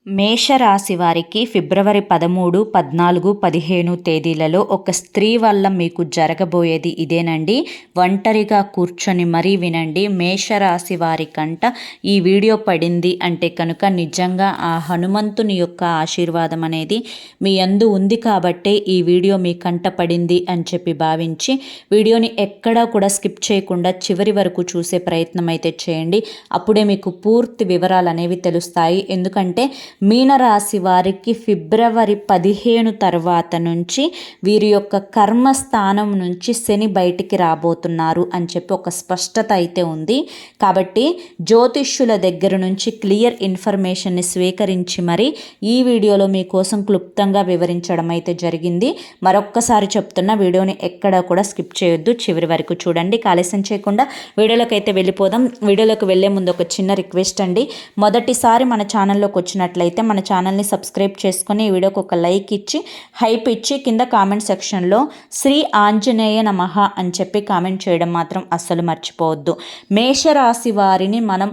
మేషరాశి వారికి ఫిబ్రవరి 13, 14, 15 తేదీలలో ఒక స్త్రీ వల్ల మీకు జరగబోయేది ఇదేనండి. ఒంటరిగా కూర్చొని మరీ వినండి. మేషరాశి వారి కంట ఈ వీడియో పడింది అంటే కనుక నిజంగా ఆ హనుమంతుని యొక్క ఆశీర్వాదం అనేది మీ యందు ఉంది కాబట్టే ఈ వీడియో మీ కంట పడింది అని చెప్పి భావించి వీడియోని ఎక్కడా కూడా స్కిప్ చేయకుండా చివరి వరకు చూసే ప్రయత్నం అయితే చేయండి. అప్పుడే మీకు పూర్తి వివరాలు అనేవి తెలుస్తాయి. ఎందుకంటే మీనరాశి వారికి ఫిబ్రవరి 15 తర్వాత నుంచి వీరి యొక్క కర్మస్థానం నుంచి శని బయటికి రాబోతున్నారు అని చెప్పి ఒక స్పష్టత అయితే ఉంది. కాబట్టి జ్యోతిష్యుల దగ్గర నుంచి క్లియర్ ఇన్ఫర్మేషన్ని స్వీకరించి మరి ఈ వీడియోలో మీకోసం క్లుప్తంగా వివరించడం అయితే జరిగింది. మరొక్కసారి చెప్తున్న వీడియోని ఎక్కడా కూడా స్కిప్ చేయొద్దు, చివరి వరకు చూడండి. ఆలస్యం చేయకుండా వీడియోలోకి అయితే వెళ్ళిపోదాం. వీడియోలోకి వెళ్ళే ముందు ఒక చిన్న రిక్వెస్ట్ అండి. మొదటిసారి మన ఛానల్లోకి వచ్చినట్లయితే మన ఛానల్ని సబ్స్క్రైబ్ చేసుకొని ఈ వీడియోకి ఒక లైక్ ఇచ్చి హైప్ ఇచ్చి కింద కామెంట్ సెక్షన్లో శ్రీ ఆంజనేయ నమః అని చెప్పి కామెంట్ చేయడం మాత్రం అస్సలు మర్చిపోవద్దు. మేషరాశి వారిని మనం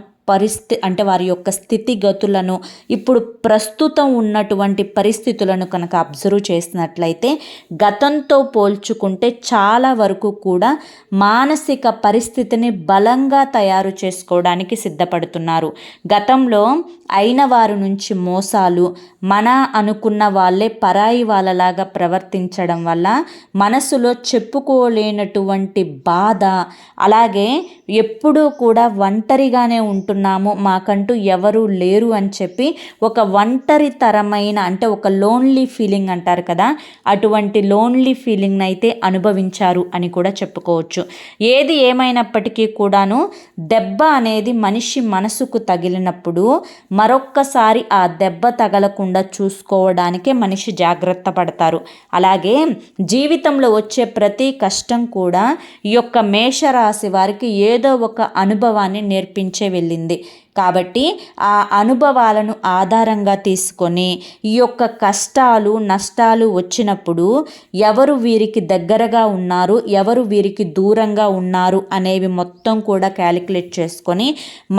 అంటే వారి యొక్క స్థితిగతులను ఇప్పుడు ప్రస్తుతం ఉన్నటువంటి పరిస్థితులను కనుక అబ్జర్వ్ చేసినట్లయితే గతంతో పోల్చుకుంటే చాలా వరకు కూడా మానసిక పరిస్థితిని బలంగా తయారు చేసుకోవడానికి సిద్ధపడుతున్నారు. గతంలో అయిన వారి నుంచి మోసాలు, మన అనుకున్న వాళ్ళే పరాయి వాళ్ళలాగా ప్రవర్తించడం వల్ల మనసులో చెప్పుకోలేనటువంటి బాధ, అలాగే ఎప్పుడూ కూడా ఒంటరిగానే ఉంటున్నాము, మాకంటూ ఎవరూ లేరు అని చెప్పి ఒక ఒంటరితరమైన అంటే ఒక లోన్లీ ఫీలింగ్ అంటారు కదా, అటువంటి లోన్లీ ఫీలింగ్ని అయితే అనుభవించారు అని కూడా చెప్పుకోవచ్చు. ఏది ఏమైనప్పటికీ కూడాను దెబ్బ అనేది మనిషి మనసుకు తగిలినప్పుడు మరొక్కసారి ఆ దెబ్బ తగలకుండా చూసుకోవడానికే మనిషి జాగ్రత్త పడతారు. అలాగే జీవితంలో వచ్చే ప్రతి కష్టం కూడా ఈ యొక్క మేషరాశి వారికి ఏదో ఒక అనుభవాన్ని నేర్పించే వెళ్ళింది. కాబట్టి ఆ అనుభవాలను ఆధారంగా తీసుకొని ఈ యొక్క కష్టాలు నష్టాలు వచ్చినప్పుడు ఎవరు వీరికి దగ్గరగా ఉన్నారు, ఎవరు వీరికి దూరంగా ఉన్నారు అనేవి మొత్తం కూడా క్యాలిక్యులేట్ చేసుకొని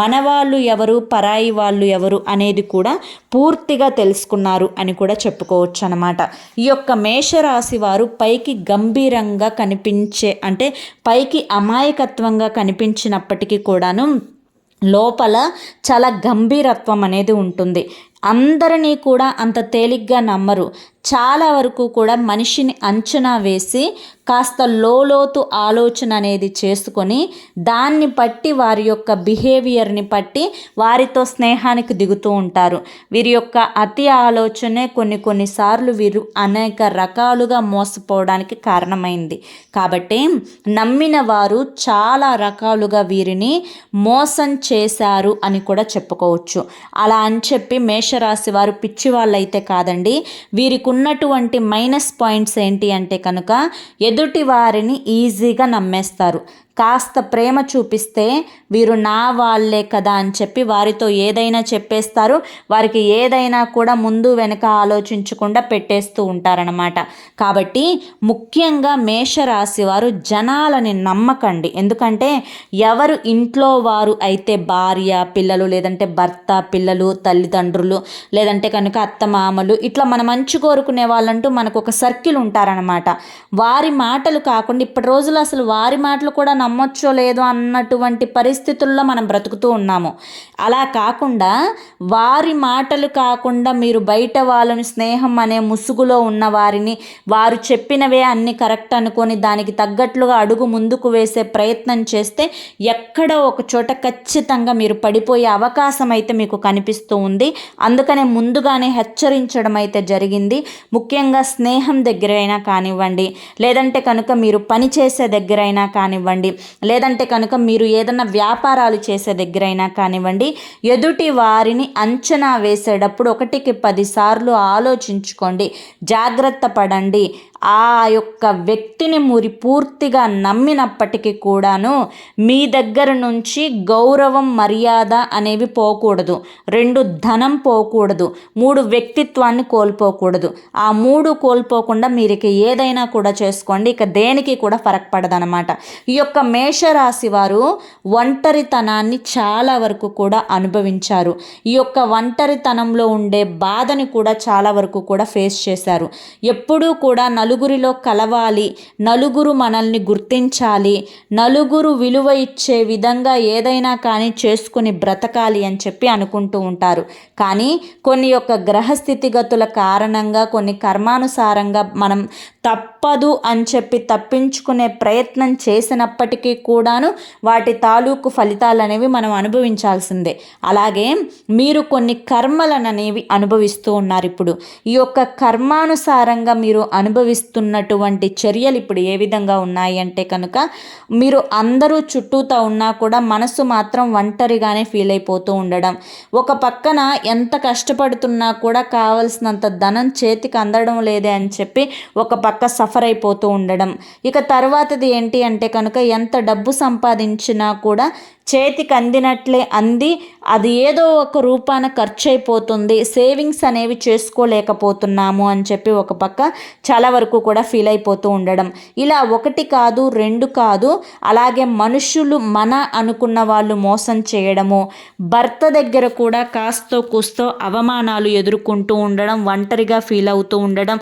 మన వాళ్ళు ఎవరు, పరాయి వాళ్ళు ఎవరు అనేది కూడా పూర్తిగా తెలుసుకున్నారు అని కూడా చెప్పుకోవచ్చు అన్నమాట. ఈ యొక్క మేషరాశి వారు పైకి గంభీరంగా కనిపించే అంటే పైకి అమాయకత్వంగా కనిపించినప్పటికీ కూడాను లోపల చాలా గంభీరత్వం అనేది ఉంటుంది. అందరినీ కూడా అంత తేలిగ్గా నమ్మరు. చాలా వరకు కూడా మనిషిని అంచనా వేసి కాస్త లోలోతు ఆలోచన అనేది చేసుకొని దాన్ని బట్టి వారి యొక్క బిహేవియర్ని బట్టి వారితో స్నేహానికి దిగుతూ ఉంటారు. వీరి యొక్క అతి ఆలోచనే కొన్నిసార్లు వీరు అనేక రకాలుగా మోసపోవడానికి కారణమైంది. కాబట్టి నమ్మిన వారు చాలా రకాలుగా వీరిని మోసం చేశారు అని కూడా చెప్పుకోవచ్చు. అలా అని చెప్పి మేషరాశి వారు పిచ్చి వాళ్ళైతే కాదండి. వీరికి ఉన్నటువంటి మైనస్ పాయింట్స్ ఏంటి అంటే కనుక ఎదుటి వారిని ఈజీగా నమ్మేస్తారు. కాస్త ప్రేమ చూపిస్తే వీరు నా వాళ్ళే కదా అని చెప్పి వారితో ఏదైనా చెప్పేస్తారు. వారికి ఏదైనా కూడా ముందు వెనక ఆలోచించకుండా పెట్టేస్తూ ఉంటారనమాట. కాబట్టి ముఖ్యంగా మేషరాశి వారు జనాలని నమ్మకండి. ఎందుకంటే ఎవరు ఇంట్లో వారు అయితే భార్య, పిల్లలు, లేదంటే భర్త, పిల్లలు, తల్లిదండ్రులు, లేదంటే కనుక అత్తమామలు, ఇట్లా మన మంచి కోరుకునే వాళ్ళంటూ మనకు ఒక సర్కిల్ ఉంటారనమాట. వారి మాటలు కాకుండా ఇప్పటి రోజులు అసలు వారి మాటలు కూడా నమ్మొచ్చో లేదో అన్నటువంటి పరిస్థితుల్లో మనం బ్రతుకుతూ ఉన్నాము. అలా కాకుండా వారి మాటలు కాకుండా మీరు బయట వాళ్ళని స్నేహం అనే ముసుగులో ఉన్న వారిని వారు చెప్పినవే అన్ని కరెక్ట్ అనుకొని దానికి తగ్గట్లుగా అడుగు ముందుకు వేసే ప్రయత్నం చేస్తే ఎక్కడో ఒక చోట ఖచ్చితంగా మీరు పడిపోయే అవకాశం అయితే మీకు కనిపిస్తూ ఉంది. అందుకనే ముందుగానే హెచ్చరించడం అయితే జరిగింది. ముఖ్యంగా స్నేహం దగ్గరైనా కానివ్వండి, లేదంటే కనుక మీరు పని చేసే దగ్గరైనా కానివ్వండి, లేదంటే కనుక మీరు ఏదైనా వ్యాపారాలు చేసే దగ్గరైనా కానివ్వండి, ఎదుటి వారిని అంచనా వేసేటప్పుడు 1కి 10 సార్లు ఆలోచించుకోండి, జాగ్రత్త పడండి. ఆ యొక్క వ్యక్తిని పూర్తిగా నమ్మినప్పటికీ కూడాను మీ దగ్గర నుంచి గౌరవం మర్యాద అనేవి పోకూడదు. 2 ధనం పోకూడదు. 3 వ్యక్తిత్వాన్ని కోల్పోకూడదు. ఆ 3 కోల్పోకుండా మీరు ఇక ఏదైనా కూడా చేసుకోండి, ఇక దేనికి కూడా ఫరక్ పడదనమాట. ఈ యొక్క మేషరాశి వారు ఒంటరితనాన్ని చాలా వరకు కూడా అనుభవించారు. ఈ యొక్క ఒంటరితనంలో ఉండే బాధని కూడా చాలా వరకు కూడా ఫేస్ చేశారు. ఎప్పుడూ కూడా నలుగురిలో కలవాలి, నలుగురు మనల్ని గుర్తించాలి, నలుగురు విలువ ఇచ్చే విధంగా ఏదైనా కానీ చేసుకుని బ్రతకాలి అని చెప్పి అనుకుంటూ ఉంటారు. కానీ కొన్ని యొక్క గ్రహస్థితిగతుల కారణంగా, కొన్ని కర్మానుసారంగా మనం తప్పదు అని చెప్పి తప్పించుకునే ప్రయత్నం చేసినప్పటికీ కూడాను వాటి తాలూకు ఫలితాలు అనేవి మనం అనుభవించాల్సిందే. అలాగే మీరు కొన్ని కర్మలను అనేవి అనుభవిస్తూ ఉన్నారు. ఇప్పుడు ఈ యొక్క కర్మానుసారంగా మీరు అనుభవిస్తున్నటువంటి చర్యలు ఇప్పుడు ఏ విధంగా ఉన్నాయి అంటే కనుక, మీరు అందరూ చుట్టూతా ఉన్నా కూడా మనసు మాత్రం ఒంటరిగానే ఫీల్ అయిపోతూ ఉండడం, ఒక పక్కన ఎంత కష్టపడుతున్నా కూడా కావలసినంత ధనం చేతికి అందడం లేదే అని చెప్పి ఒక పక్క సఫర్ అయిపోతూ ఉండడం. ఇక తర్వాతది ఏంటి అంటే కనుక, ఎంత డబ్బు సంపాదించినా కూడా చేతికి అందినట్లే అంది అది ఏదో ఒక రూపాన ఖర్చు అయిపోతుంది, సేవింగ్స్ అనేవి చేసుకోలేకపోతున్నాము అని చెప్పి ఒక పక్క చాలా వరకు కూడా ఫీల్ అయిపోతూ ఉండడం. ఇలా 1 కాదు 2 కాదు, అలాగే మనుషులు మన అనుకున్న వాళ్ళు మోసం చేయడము, భర్త దగ్గర కూడా కాస్తో కూస్తో అవమానాలు ఎదుర్కొంటూ ఉండడం, ఒంటరిగా ఫీల్ అవుతూ ఉండడం,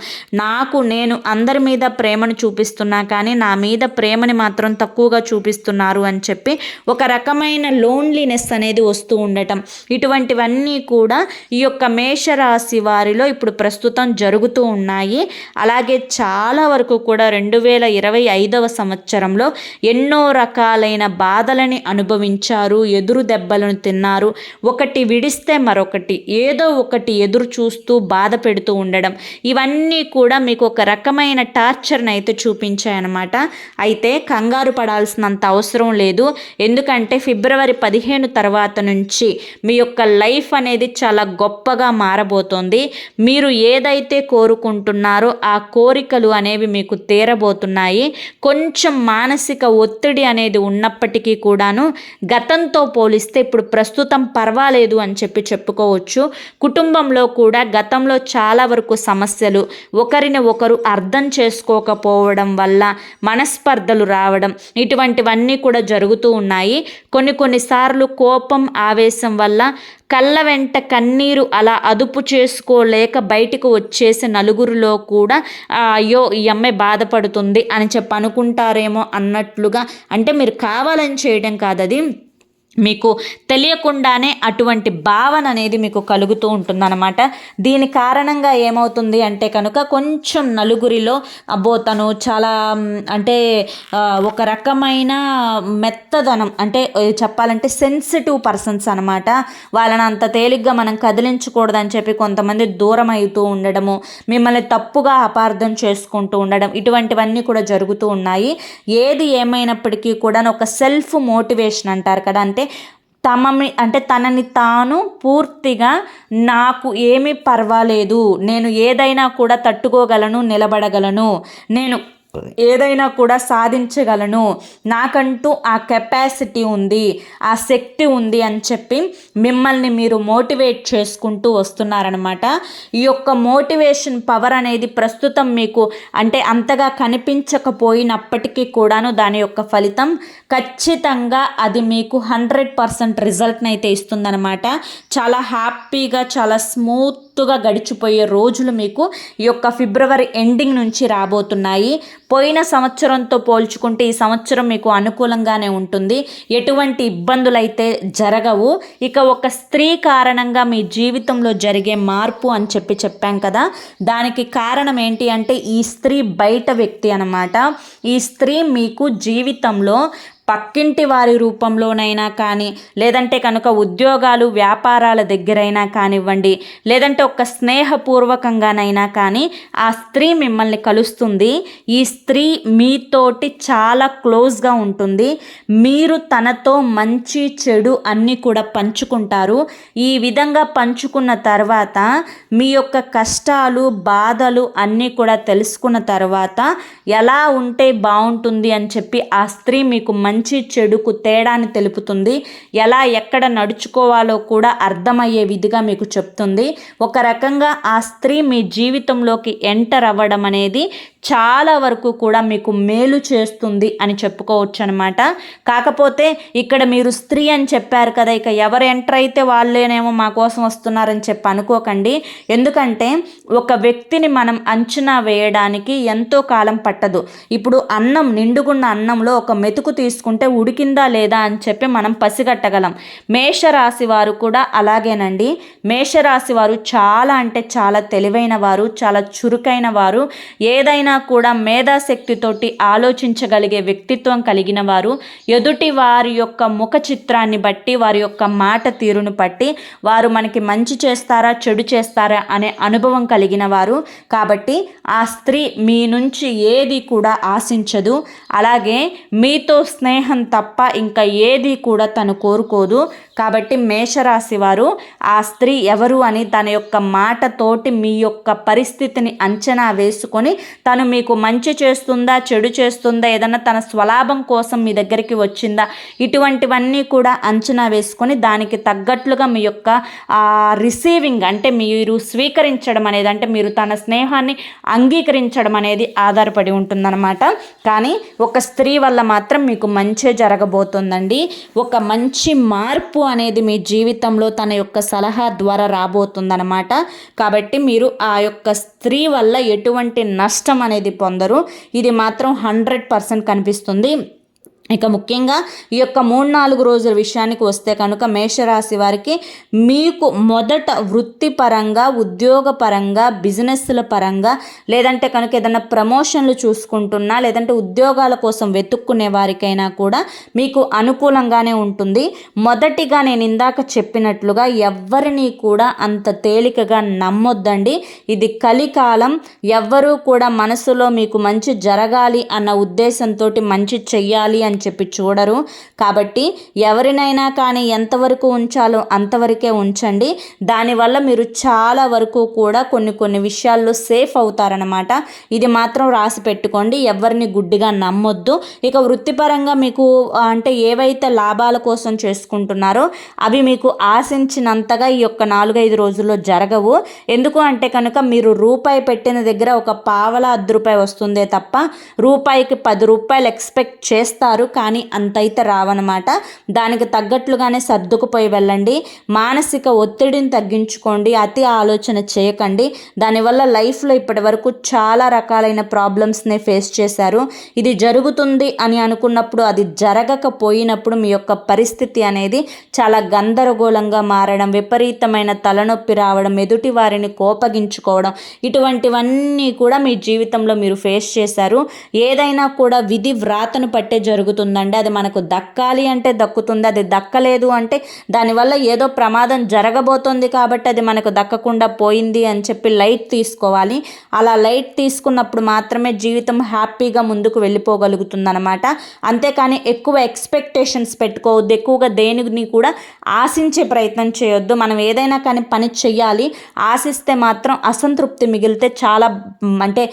నేను అందరి మీద ప్రేమను చూపిస్తున్నా కానీ నా మీద ప్రేమని మాత్రం తక్కువగా చూపిస్తున్నారు అని చెప్పి ఒక రకమైన లోన్లీనెస్ అనేది వస్తూ ఉండటం, ఇటువంటివన్నీ కూడా ఈ యొక్క మేషరాశి వారిలో ఇప్పుడు ప్రస్తుతం జరుగుతూ ఉన్నాయి. అలాగే చాలా వరకు కూడా 2025వ సంవత్సరంలో ఎన్నో రకాలైన బాధలని అనుభవించారు, ఎదురు దెబ్బలను తిన్నారు. ఒకటి విడిస్తే మరొకటి, ఏదో ఒకటి ఎదురు చూస్తూ బాధ పెడుతూ ఉండడం, ఇవన్నీ కూడా మీకు ఒక రకమైన టార్చర్ని అయితే చూపించాయన్నమాట. అయితే కంగారు పడాల్సినంత అవసరం లేదు. ఎందుకంటే ఫిబ్రవరి 15 తర్వాత నుంచి మీ యొక్క లైఫ్ అనేది చాలా గొప్పగా మారబోతోంది. మీరు ఏదైతే కోరుకుంటున్నారో ఆ కోరికలు అనేవి మీకు తీరబోతున్నాయి. కొంచెం మానసిక ఒత్తిడి అనేది ఉన్నప్పటికీ కూడాను గతంతో పోలిస్తే ఇప్పుడు ప్రస్తుతం పర్వాలేదు అని చెప్పి చెప్పుకోవచ్చు. కుటుంబంలో కూడా గతంలో చాలా వరకు సమస్యలు, ఒకరిని ఒకరు అర్థం చేసుకోకపోవడం వల్ల మనస్పర్ధలు రావడం, ఇటువంటివన్నీ కూడా జరుగుతూ ఉన్నాయి. కొన్నిసార్లు కోపం, ఆవేశం వల్ల కళ్ళ వెంట కన్నీరు అలా అదుపు చేసుకోలేక బయటకు వచ్చేసి నలుగురిలో కూడా అయ్యో ఈ అమ్మాయి బాధపడుతుంది అని చెప్పి అనుకుంటారేమో అన్నట్లుగా, అంటే మీరు కావాలని చేయడం కాదు, అది మీకు తెలియకుండానే అటువంటి భావన అనేది మీకు కలుగుతూ ఉంటుందన్నమాట. దీని కారణంగా ఏమవుతుంది అంటే కనుక, కొంచెం నలుగురిలో అబ్బో తను చాలా అంటే ఒక రకమైన మెత్తదనం, అంటే చెప్పాలంటే సెన్సిటివ్ పర్సన్స్ అనమాట. వాళ్ళని అంత తేలిగ్గా మనం కదిలించకూడదని చెప్పి కొంతమంది దూరం అవుతూ ఉండడము, మిమ్మల్ని తప్పుగా అపార్థం చేసుకుంటూ ఉండడం, ఇటువంటివన్నీ కూడా జరుగుతూ ఉన్నాయి. ఏది ఏమైనప్పటికీ కూడా ఒక సెల్ఫ్ మోటివేషన్ అంటారు కదా, అంటే తనని తాను పూర్తిగా నాకు ఏమీ పర్వాలేదు, నేను ఏదైనా కూడా తట్టుకోగలను, నిలబడగలను, నేను ఏదైనా కూడా సాధించగలను, నాకంటూ ఆ కెపాసిటీ ఉంది, ఆ శక్తి ఉంది అని చెప్పి మిమ్మల్ని మీరు మోటివేట్ చేసుకుంటూ వస్తున్నారనమాట. ఈ యొక్క మోటివేషన్ పవర్ అనేది ప్రస్తుతం మీకు అంటే అంతగా కనిపించకపోయినప్పటికీ కూడాను దాని యొక్క ఫలితం ఖచ్చితంగా అది మీకు 100% రిజల్ట్ని అయితే ఇస్తుందన్నమాట. చాలా హ్యాపీగా, చాలా స్మూత్గా గడిచిపోయే రోజులు మీకు ఈ యొక్క ఫిబ్రవరి ఎండింగ్ నుంచి రాబోతున్నాయి. పోయిన సంవత్సరంతో పోల్చుకుంటే ఈ సంవత్సరం మీకు అనుకూలంగానే ఉంటుంది, ఎటువంటి ఇబ్బందులు అయితే జరగవు. ఇక ఒక స్త్రీ కారణంగా మీ జీవితంలో జరిగే మార్పు అని చెప్పాం కదా, దానికి కారణం ఏంటి అంటే ఈ స్త్రీ బయట వ్యక్తి అన్నమాట. ఈ స్త్రీ మీకు జీవితంలో పక్కింటి వారి రూపంలోనైనా కానీ, లేదంటే కనుక ఉద్యోగాలు వ్యాపారాల దగ్గరైనా కానివ్వండి, లేదంటే ఒక స్నేహపూర్వకంగానైనా కానీ ఆ స్త్రీ మిమ్మల్ని కలుస్తుంది. ఈ స్త్రీ మీతోటి చాలా క్లోజ్గా ఉంటుంది. మీరు తనతో మంచి చెడు అన్నీ కూడా పంచుకుంటారు. ఈ విధంగా పంచుకున్న తర్వాత మీ యొక్క కష్టాలు బాధలు అన్నీ కూడా తెలుసుకున్న తర్వాత ఎలా ఉంటే బాగుంటుంది అని చెప్పి ఆ స్త్రీ మీకు మంచి చెడుకు తేడాన్ని తెలుపుతుంది. ఎలా ఎక్కడ నడుచుకోవాలో కూడా అర్థమయ్యే విధిగా మీకు చెప్తుంది. ఒక రకంగా ఆ స్త్రీ మీ జీవితంలోకి ఎంటర్ అవ్వడం అనేది చాలా వరకు కూడా మీకు మేలు చేస్తుంది అని చెప్పుకోవచ్చు అనమాట. కాకపోతే ఇక్కడ మీరు స్త్రీ అని చెప్పారు కదా, ఇక ఎవరు ఎంటర్ అయితే వాళ్ళేనేమో మా కోసం వస్తున్నారని చెప్పి అనుకోకండి. ఎందుకంటే ఒక వ్యక్తిని మనం అంచనా వేయడానికి ఎంతో కాలం పట్టదు. ఇప్పుడు అన్నం, నిండుగున్న అన్నంలో ఒక మెతుకు తీసుకుంటే ఉడికిందా లేదా అని చెప్పి మనం పసిగట్టగలం. మేషరాశి వారు కూడా అలాగేనండి. మేషరాశి వారు చాలా అంటే చాలా తెలివైన వారు, చాలా చురుకైన వారు, ఏదైనా కూడా మేధాశక్తితోటి ఆలోచించగలిగే వ్యక్తిత్వం కలిగిన వారు. ఎదుటి వారి యొక్క ముఖ చిత్రాన్ని బట్టి, వారి యొక్క మాట తీరును బట్టి వారు మనకి మంచి చేస్తారా చెడు చేస్తారా అనే అనుభవం కలిగిన వారు. కాబట్టి ఆ స్త్రీ మీ నుంచి ఏది కూడా ఆశించదు. అలాగే మీతో స్నేహం తప్ప ఇంకా ఏది కూడా తను కోరుకోదు. కాబట్టి మేషరాశి వారు ఆ స్త్రీ ఎవరు అని తన యొక్క మాటతోటి మీ యొక్క పరిస్థితిని అంచనా వేసుకొని తను మీకు మంచి చేస్తుందా చెడు చేస్తుందా, ఏదన్నా తన స్వలాభం కోసం మీ దగ్గరికి వచ్చిందా, ఇటువంటివన్నీ కూడా అంచనా వేసుకొని దానికి తగ్గట్లుగా మీ యొక్క రిసీవింగ్ అంటే మీరు స్వీకరించడం అనేది, అంటే మీరు తన స్నేహాన్ని అంగీకరించడం అనేది ఆధారపడి ఉంటుందన్నమాట. కానీ ఒక స్త్రీ వల్ల మాత్రం మీకు మంచే జరగబోతుందండి. ఒక మంచి మార్పు అనేది మీ జీవితంలో తన యొక్క సలహా ద్వారా రాబోతుందన్నమాట. కాబట్టి మీరు ఆ యొక్క స్త్రీ వల్ల ఎటువంటి నష్టం అనేది పొందరు. ఇది మాత్రం 100% కనిపిస్తుంది. ఇక ముఖ్యంగా ఈ యొక్క 3-4 రోజుల విషయానికి వస్తే కనుక మేషరాశి వారికి మీకు మొదట వృత్తిపరంగా, ఉద్యోగపరంగా, బిజినెస్ల పరంగా, లేదంటే కనుక ఏదైనా ప్రమోషన్లు చూసుకుంటున్నా, లేదంటే ఉద్యోగాల కోసం వెతుక్కునే వారికైనా కూడా మీకు అనుకూలంగానే ఉంటుంది. మొదటిగా నేను ఇందాక చెప్పినట్లుగా ఎవ్వరిని కూడా అంత తేలికగా నమ్మొద్దండి. ఇది కలికాలం. ఎవ్వరూ కూడా మనసులో మీకు మంచి జరగాలి అన్న ఉద్దేశంతో మంచి చెయ్యాలి అని చెప్పి చూడరు. కాబట్టి ఎవరినైనా కానీ ఎంతవరకు ఉంచాలో అంతవరకే ఉంచండి. దానివల్ల మీరు చాలా వరకు కూడా కొన్ని విషయాల్లో సేఫ్ అవుతారనమాట. ఇది మాత్రం రాసి పెట్టుకోండి. ఎవరిని గుడ్డిగా నమ్మొద్దు. ఇక వృత్తిపరంగా మీకు అంటే ఏవైతే లాభాల కోసం చేసుకుంటున్నారో అవి మీకు ఆశించినంతగా ఈ యొక్క 4-5 రోజుల్లో జరగవు. ఎందుకు అంటే కనుక మీరు రూపాయి పెట్టిన దగ్గర ఒక పావలా ₹10 వస్తుందే తప్ప రూపాయికి ₹10 ఎక్స్పెక్ట్ చేస్తారు, కానీ అంతైతే రావన్నమాట. దానికి తగ్గట్లుగానే సర్దుకుపోయి వెళ్ళండి. మానసిక ఒత్తిడిని తగ్గించుకోండి. అతి ఆలోచన చేయకండి. దానివల్ల లైఫ్లో ఇప్పటి వరకు చాలా రకాలైన ప్రాబ్లమ్స్ని ఫేస్ చేశారు. ఇది జరుగుతుంది అని అనుకున్నప్పుడు అది జరగకపోయినప్పుడు మీ యొక్క పరిస్థితి అనేది చాలా గందరగోళంగా మారడం, విపరీతమైన తలనొప్పి రావడం, ఎదుటి వారిని కోపగించుకోవడం, ఇటువంటివన్నీ కూడా మీ జీవితంలో మీరు ఫేస్ చేశారు. ఏదైనా కూడా విధి వ్రాతను పట్టే జరుగుతుందండి. అది మనకు దక్కాలి అంటే దక్కుతుంది, అది దక్కలేదు అంటే దానివల్ల ఏదో ప్రమాదం జరగబోతుంది కాబట్టి అది మనకు దక్కకుండా పోయింది అని చెప్పి లైట్ తీసుకోవాలి. అలా లైట్ తీసుకున్నప్పుడు మాత్రమే జీవితం హ్యాపీగా ముందుకు వెళ్ళిపోగలుగుతుందన్నమాట. అంతేకాని ఎక్కువ ఎక్స్పెక్టేషన్స్ పెట్టుకోవద్దు. ఎక్కువగా దేనిని కూడా ఆశించే ప్రయత్నం చేయొద్దు. మనం ఏదైనా కానీ పని చెయ్యాలి, ఆశిస్తే మాత్రం అసంతృప్తి మిగిలితే చాలా అంటే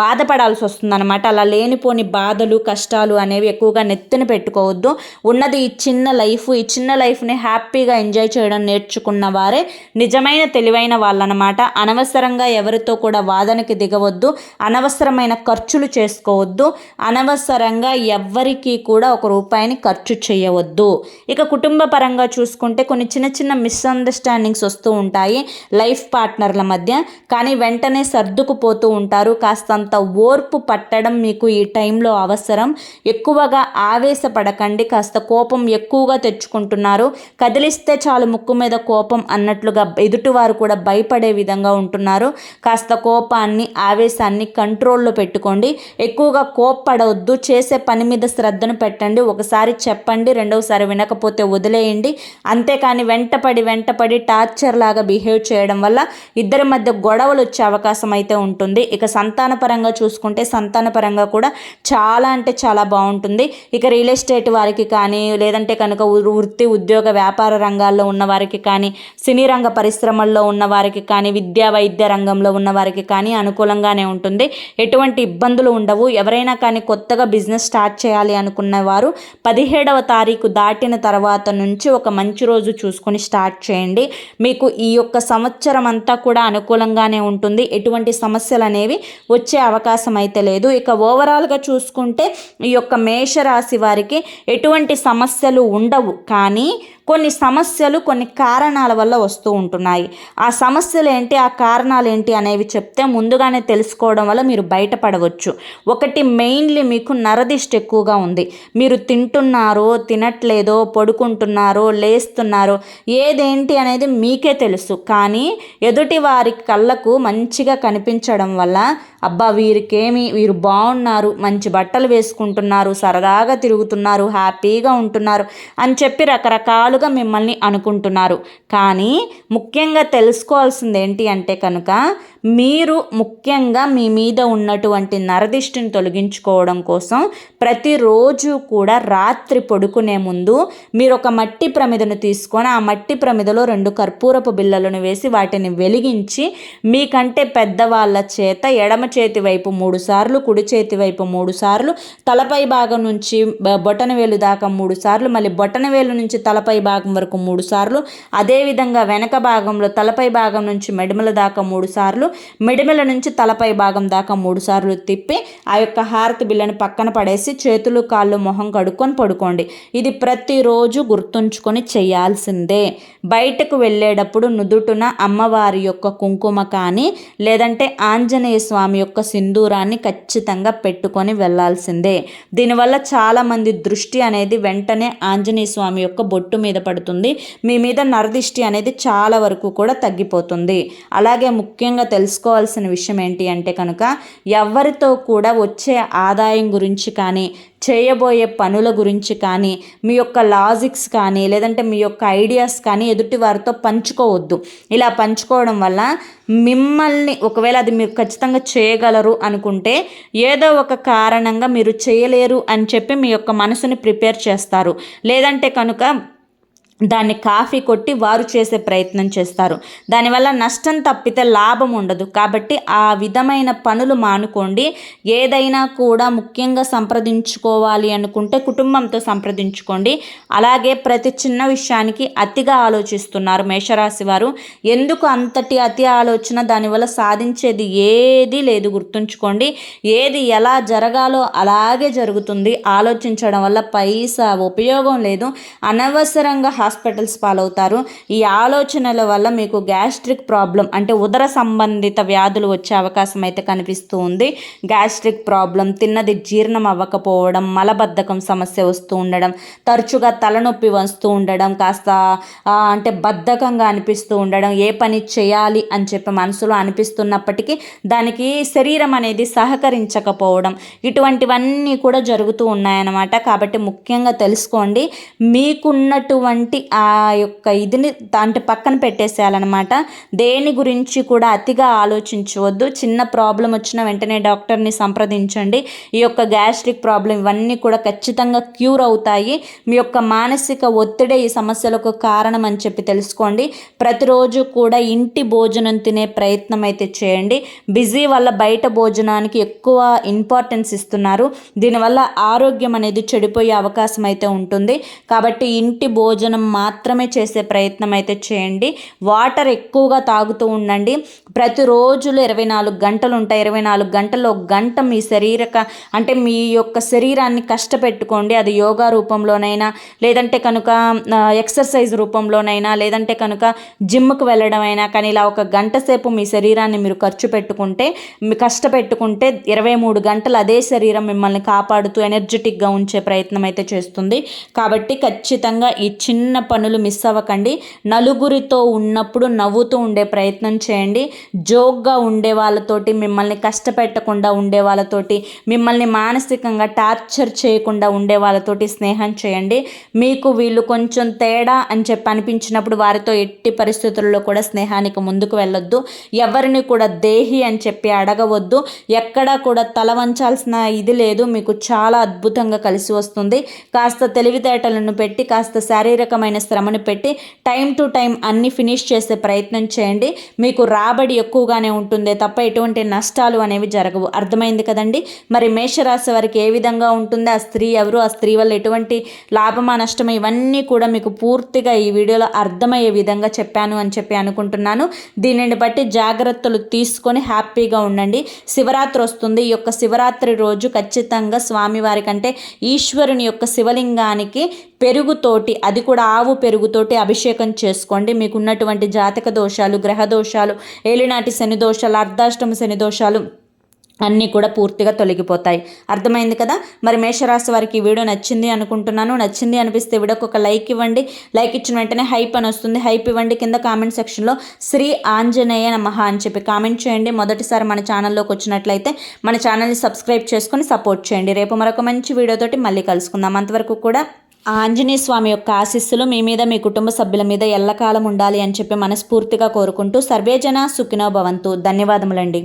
బాధపడాల్సి వస్తుందన్నమాట. అలా లేనిపోని బాధలు కష్టాలు అనేవి ఎక్కువగా నెత్తిన పెట్టుకోవద్దు. ఉన్నది ఈ చిన్న లైఫ్ని హ్యాపీగా ఎంజాయ్ చేయడం నేర్చుకున్న వారే నిజమైన తెలివైన వాళ్ళనమాట. అనవసరంగా ఎవరితో కూడా వాదనకి దిగవద్దు. అనవసరమైన ఖర్చులు చేసుకోవద్దు. అనవసరంగా ఎవ్వరికీ కూడా ₹1 ఖర్చు చేయవద్దు. ఇక కుటుంబ పరంగా చూసుకుంటే కొన్ని చిన్న మిస్అండర్స్టాండింగ్స్ వస్తూ ఉంటాయి లైఫ్ పార్ట్నర్ల మధ్య. కానీ వెంటనే సర్దుకుపోతూ ఉంటారు. కాస్తంత ఓర్పు పట్టడం మీకు ఈ టైంలో అవసరం. ఎక్కువగా ఆవేశపడకండి. కాస్త కోపం ఎక్కువగా తెచ్చుకుంటున్నారు. కదిలిస్తే చాలు ముక్కు మీద కోపం అన్నట్లుగా ఎదుటివారు కూడా భయపడే విధంగా ఉంటున్నారు. కాస్త కోపాన్ని, ఆవేశాన్ని కంట్రోల్లో పెట్టుకోండి. ఎక్కువగా కోప్పడవద్దు. చేసే పని మీద శ్రద్ధను పెట్టండి. ఒకసారి చెప్పండి, రెండవసారి వినకపోతే వదిలేయండి. అంతేకాని వెంటపడి టార్చర్ లాగా బిహేవ్ చేయడం వల్ల ఇద్దరి మధ్య గొడవలు వచ్చే అవకాశం అయితే ఉంటుంది. ఇక సంతానపరంగా చూసుకుంటే సంతానపరంగా కూడా చాలా అంటే చాలా బాగుంటుంది. ఇక రియల్ ఎస్టేట్ వారికి కానీ, లేదంటే కనుక వృత్తి ఉద్యోగ వ్యాపార రంగాల్లో ఉన్న వారికి కానీ, సినీ రంగ పరిశ్రమల్లో ఉన్న వారికి కానీ, విద్యా వైద్య రంగంలో ఉన్న వారికి కానీ అనుకూలంగానే ఉంటుంది. ఎటువంటి ఇబ్బందులు ఉండవు. ఎవరైనా కానీ కొత్తగా బిజినెస్ స్టార్ట్ చేయాలి అనుకున్న వారు 17వ తారీఖు దాటిన తర్వాత నుంచి ఒక మంచి రోజు చూసుకొని స్టార్ట్ చేయండి. మీకు ఈ యొక్క సంవత్సరం అంతా కూడా అనుకూలంగానే ఉంటుంది. ఎటువంటి సమస్యలు అనేవి వచ్చే అవకాశం అయితే లేదు. ఇక ఓవరాల్గా చూసుకుంటే ఈ యొక్క మేషరాశి వారికి ఎటువంటి సమస్యలు ఉండవు. కానీ కొన్ని సమస్యలు కొన్ని కారణాల వల్ల వస్తూ ఉంటున్నాయి. ఆ సమస్యలు ఏంటి, ఆ కారణాలు ఏంటి అనేవి చెప్తే ముందుగానే తెలుసుకోవడం వల్ల మీరు బయటపడవచ్చు. ఒకటి మెయిన్లీ మీకు నరదిష్టి ఎక్కువగా ఉంది. మీరు తింటున్నారో తినట్లేదో, పడుకుంటున్నారో లేస్తున్నారో, ఏదేంటి అనేది మీకే తెలుసు. కానీ ఎదుటి వారి కళ్ళకు మంచిగా కనిపించడం వల్ల అబ్బా వీరు బాగున్నారు, మంచి బట్టలు వేసుకుంటున్నారు, సరదాగా తిరుగుతున్నారు, హ్యాపీగా ఉంటున్నారు అని చెప్పి రకరకాలుగా మిమ్మల్ని అనుకుంటున్నారు. కానీ ముఖ్యంగా తెలుసుకోవాల్సింది ఏంటి అంటే కనుక మీరు ముఖ్యంగా మీ మీద ఉన్నటువంటి నరదిష్టిని తొలగించుకోవడం కోసం ప్రతిరోజు కూడా రాత్రి పడుకునే ముందు మీరు ఒక మట్టి ప్రమిదను తీసుకొని ఆ మట్టి ప్రమిదలో 2 కర్పూరపు బిళ్ళలను వేసి వాటిని వెలిగించి మీకంటే పెద్దవాళ్ళ చేత ఎడమ చేతి వైపు 3 సార్లు, కుడి చేతి వైపు 3 సార్లు, తలపై భాగం నుంచి బొటనవేలు దాకా 3 సార్లు, మళ్ళీ బొటనవేలు నుంచి తలపై భాగం వరకు 3 సార్లు, అదేవిధంగా వెనక భాగంలో తలపై భాగం నుంచి మెడమల దాకా 3 సార్లు, మెడమల నుంచి తలపై భాగం దాకా 3 సార్లు తిప్పి ఆ యొక్క హారతి బిళ్ళను పక్కన పడేసి చేతులు కాళ్ళు మొహం కడుక్కొని పడుకోండి. ఇది ప్రతిరోజు గుర్తుంచుకొని చేయాల్సిందే. బయటకు వెళ్ళేటప్పుడు నుదుటున అమ్మవారి యొక్క కుంకుమ కానీ, లేదంటే ఆంజనేయ స్వామి యొక్క సింధూరాన్ని ఖచ్చితంగా పెట్టుకొని వెళ్ళాల్సిందే. దీనివల్ల చాలామంది దృష్టి అనేది వెంటనే ఆంజనేయ స్వామి యొక్క బొట్టు మీద పడుతుంది. మీ మీద నరదిష్టి అనేది చాలా వరకు కూడా తగ్గిపోతుంది. అలాగే ముఖ్యంగా తెలుసుకోవాల్సిన విషయం ఏంటి అంటే కనుక ఎవరితో కూడా వచ్చే ఆదాయం గురించి కానీ, చేయబోయే పనుల గురించి కానీ, మీ యొక్క లాజిక్స్ కానీ, లేదంటే మీ యొక్క ఐడియాస్ కానీ ఎదుటి వారితో పంచుకోవద్దు. ఇలా పంచుకోవడం వల్ల మిమ్మల్ని ఒకవేళ అది మీరు ఖచ్చితంగా చేయగలరు అనుకుంటే ఏదో ఒక కారణంగా మీరు చేయలేరు అని చెప్పి మీ యొక్క మనసుని ప్రిపేర్ చేస్తారు. లేదంటే కనుక దాన్ని కాఫీ కొట్టి వారు చేసే ప్రయత్నం చేస్తారు. దానివల్ల నష్టం తప్పితే లాభం ఉండదు. కాబట్టి ఆ విధమైన పనులు మానుకోండి. ఏదైనా కూడా ముఖ్యంగా సంప్రదించుకోవాలి అనుకుంటే కుటుంబంతో సంప్రదించుకోండి. అలాగే ప్రతి చిన్న విషయానికి అతిగా ఆలోచిస్తున్నారు మేషరాశి వారు. ఎందుకు అంతటి అతి ఆలోచన? దానివల్ల సాధించేది ఏదీ లేదు. గుర్తుంచుకోండి, ఏది ఎలా జరగాలో అలాగే జరుగుతుంది. ఆలోచించడం వల్ల పైసా ఉపయోగం లేదు. అనవసరంగా హాస్పిటల్స్ పాలవుతారు. ఈ ఆలోచనల వల్ల మీకు గ్యాస్ట్రిక్ ప్రాబ్లం అంటే ఉదర సంబంధిత వ్యాధులు వచ్చే అవకాశం అయితే కనిపిస్తూ ఉంది. గ్యాస్ట్రిక్ ప్రాబ్లం, తిన్నది జీర్ణం అవ్వకపోవడం, మలబద్ధకం సమస్య వస్తూ ఉండడం, తరచుగా తలనొప్పి వస్తూ ఉండడం, కాస్త అంటే బద్ధకంగా అనిపిస్తూ ఉండడం, ఏ పని చేయాలి అని చెప్పి మనసులో అనిపిస్తున్నప్పటికీ దానికి శరీరం అనేది సహకరించకపోవడం, ఇటువంటివన్నీ కూడా జరుగుతూ ఉన్నాయన్నమాట. కాబట్టి ముఖ్యంగా తెలుసుకోండి, మీకున్నటువంటి ఆ యొక్క ఇదిని అంటే పక్కన పెట్టేసేయాలన్నమాట. దేని గురించి కూడా అతిగా ఆలోచించవద్దు. చిన్న ప్రాబ్లం వచ్చిన వెంటనే డాక్టర్ని సంప్రదించండి. ఈ యొక్క గ్యాస్ట్రిక్ ప్రాబ్లం ఇవన్నీ కూడా ఖచ్చితంగా క్యూర్ అవుతాయి. మీ యొక్క మానసిక ఒత్తిడే ఈ సమస్యలకు కారణం అని చెప్పి తెలుసుకోండి. ప్రతిరోజు కూడా ఇంటి భోజనం తినే ప్రయత్నం అయితే చేయండి. బిజీ వల్ల బయట భోజనానికి ఎక్కువ ఇంపార్టెన్స్ ఇస్తున్నారు. దీనివల్ల ఆరోగ్యం అనేది చెడిపోయే అవకాశం అయితే ఉంటుంది. కాబట్టి ఇంటి భోజనం మాత్రమే చేసే ప్రయత్నం అయితే చేయండి. వాటర్ ఎక్కువగా తాగుతూ ఉండండి. ప్రతిరోజులు 24 గంటలు ఉంటాయి. 24 గంటల్లో 1 గంట మీ అంటే మీ యొక్క శరీరాన్ని కష్టపెట్టుకోండి. అది యోగా రూపంలోనైనా, లేదంటే కనుక ఎక్సర్సైజ్ రూపంలోనైనా, లేదంటే కనుక జిమ్కి వెళ్ళడం అయినా కానీ, ఇలా 1 గంట సేపు మీ శరీరాన్ని మీరు ఖర్చు పెట్టుకుంటే, కష్టపెట్టుకుంటే 23 గంటలు అదే శరీరం మిమ్మల్ని కాపాడుతూ ఎనర్జెటిక్గా ఉంచే ప్రయత్నం అయితే చేస్తుంది. కాబట్టి ఖచ్చితంగా ఈ చిన్న పనులు మిస్ అవ్వకండి. నలుగురితో ఉన్నప్పుడు నవ్వుతూ ఉండే ప్రయత్నం చేయండి. జోక్గా ఉండే వాళ్ళతోటి, మిమ్మల్ని కష్టపెట్టకుండా ఉండే వాళ్ళతోటి, మిమ్మల్ని మానసికంగా టార్చర్ చేయకుండా ఉండే వాళ్ళతోటి స్నేహం చేయండి. మీకు వీళ్ళు కొంచెం తేడా అని చెప్పి అనిపించినప్పుడు వారితో ఎట్టి పరిస్థితుల్లో కూడా స్నేహానికి ముందుకు వెళ్ళొద్దు. ఎవరిని కూడా దేహి అని చెప్పి అడగవద్దు. ఎక్కడా కూడా తల వంచాల్సిన ఇది లేదు. మీకు చాలా అద్భుతంగా కలిసి వస్తుంది. కాస్త తెలివితేటలను పెట్టి, కాస్త శారీరకమైన శ్రమను పెట్టి టైం టు టైం అన్ని ఫినిష్ చేసే ప్రయత్నం చేయండి. మీకు రాబడి ఎక్కువగానే ఉంటుందే తప్ప ఎటువంటి నష్టాలు అనేవి జరగవు. అర్థమైంది కదండి. మరి మేషరాశి వారికి ఏ విధంగా ఉంటుంది, ఆ స్త్రీ ఎవరు, ఆ స్త్రీ వల్ల ఎటువంటి లాభమా నష్టమా, ఇవన్నీ కూడా మీకు పూర్తిగా ఈ వీడియోలో అర్థమయ్యే విధంగా చెప్పాను అని చెప్పి అనుకుంటున్నాను. దీనిని బట్టి జాగ్రత్తలు తీసుకొని హ్యాపీగా ఉండండి. శివరాత్రి వస్తుంది. ఈ యొక్క శివరాత్రి రోజు ఖచ్చితంగా స్వామివారి కంటే ఈశ్వరుని యొక్క శివలింగానికి పెరుగుతోటి, అది కూడా ఆవు పెరుగుతోటి అభిషేకం చేసుకోండి. మీకు ఉన్నటువంటి జాతక దోషాలు, గ్రహ దోషాలు, ఏలినాటి శని దోషాలు, అర్ధాష్టమ శని దోషాలు అన్నీ కూడా పూర్తిగా తొలగిపోతాయి. అర్థమైంది కదా. మరి మేషరాశి వారికి ఈ వీడియో నచ్చింది అనుకుంటున్నాను. నచ్చింది అనిపిస్తే వీడియోకి ఒక లైక్ ఇవ్వండి. లైక్ ఇచ్చిన వెంటనే హైప్ అని వస్తుంది. హైప్ ఇవ్వండి. కింద కామెంట్ సెక్షన్లో శ్రీ ఆంజనేయ నమః అని చెప్పి కామెంట్ చేయండి. మొదటిసారి మన ఛానల్లోకి వచ్చినట్లయితే మన ఛానల్ని సబ్స్క్రైబ్ చేసుకొని సపోర్ట్ చేయండి. రేపు మరొక మంచి వీడియోతోటి మళ్ళీ కలుసుకుందాం. అంతవరకు కూడా ఆంజనేయ స్వామి యొక్క ఆశీస్సులు మీ మీద, మీ కుటుంబ సభ్యుల మీద ఎల్లకాలం ఉండాలి అని చెప్పి మనస్ఫూర్తిగా కోరుకుంటూ సర్వేజన సుఖినో భవంతు. ధన్యవాదములండి.